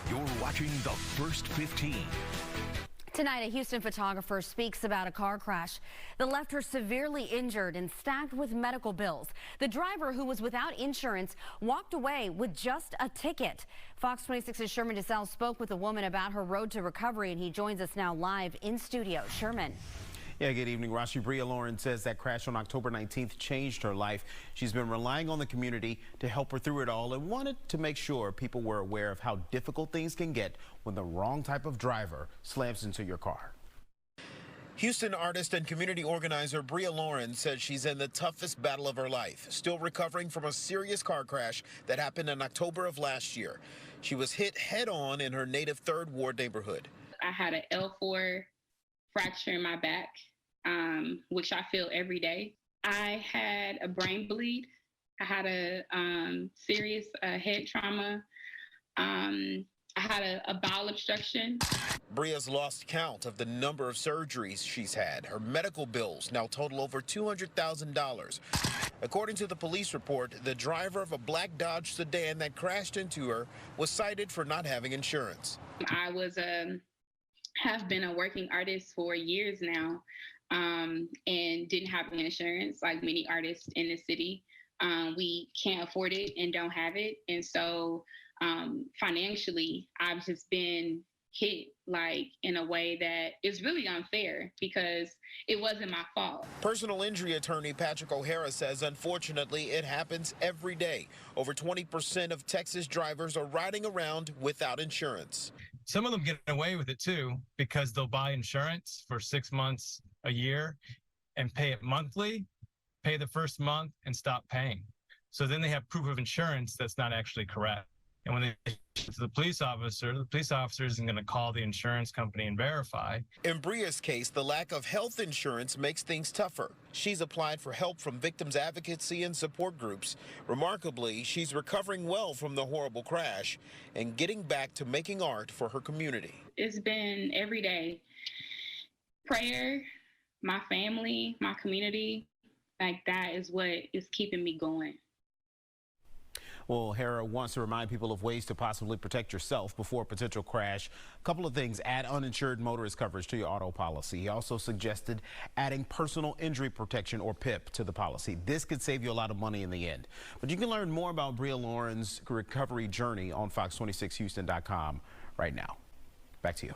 You're watching the First 15. Tonight, a Houston photographer speaks about a car crash that left her severely injured and stacked with medical bills. The driver, who was without insurance, walked away with just a ticket. Fox 26's Sherman DeSalle spoke with a woman about her road to recovery, and he joins us now live in studio. Sherman. Yeah, good evening, Rashi. Bria Lauren says that crash on October 19th changed her life. She's been relying on the community to help her through it all and wanted to make sure people were aware of how difficult things can get when the wrong type of driver slams into your car. Houston artist and community organizer Bria Lauren says she's in the toughest battle of her life, still recovering from a serious car crash that happened in October of last year. She was hit head-on in her native 3rd Ward neighborhood. I had an L4 fracture in my back, which I feel every day. I had a brain bleed. I had a serious head trauma. I had a bowel obstruction. Bria's lost count of the number of surgeries she's had. Her medical bills now total over $200,000. According to the police report, the driver of a black Dodge sedan that crashed into her was cited for not having insurance. I was have been a working artist for years now, and didn't have insurance like many artists in the city. We can't afford it and don't have it. And so financially, I've just been hit like in a way that is really unfair because it wasn't my fault. Personal injury attorney Patrick O'Hara says, unfortunately, it happens every day. Over 20% of Texas drivers are riding around without insurance. Some of them get away with it too because they'll buy insurance for 6 months, a year, and pay it monthly, pay the first month and stop paying. So then they have proof of insurance that's not actually correct. And when they to the police officer isn't going to call the insurance company and verify. In Bria's case, the lack of health insurance makes things tougher. She's applied for help from victims advocacy and support groups. Remarkably, she's recovering well from the horrible crash and getting back to making art for her community. It's been every day. Prayer, my family, my community, like that is what is keeping me going. Well, O'Hara wants to remind people of ways to possibly protect yourself before a potential crash. A couple of things: add uninsured motorist coverage to your auto policy. He also suggested adding personal injury protection, or PIP, to the policy. This could save you a lot of money in the end. But you can learn more about Bria Lauren's recovery journey on fox26houston.com right now. Back to you.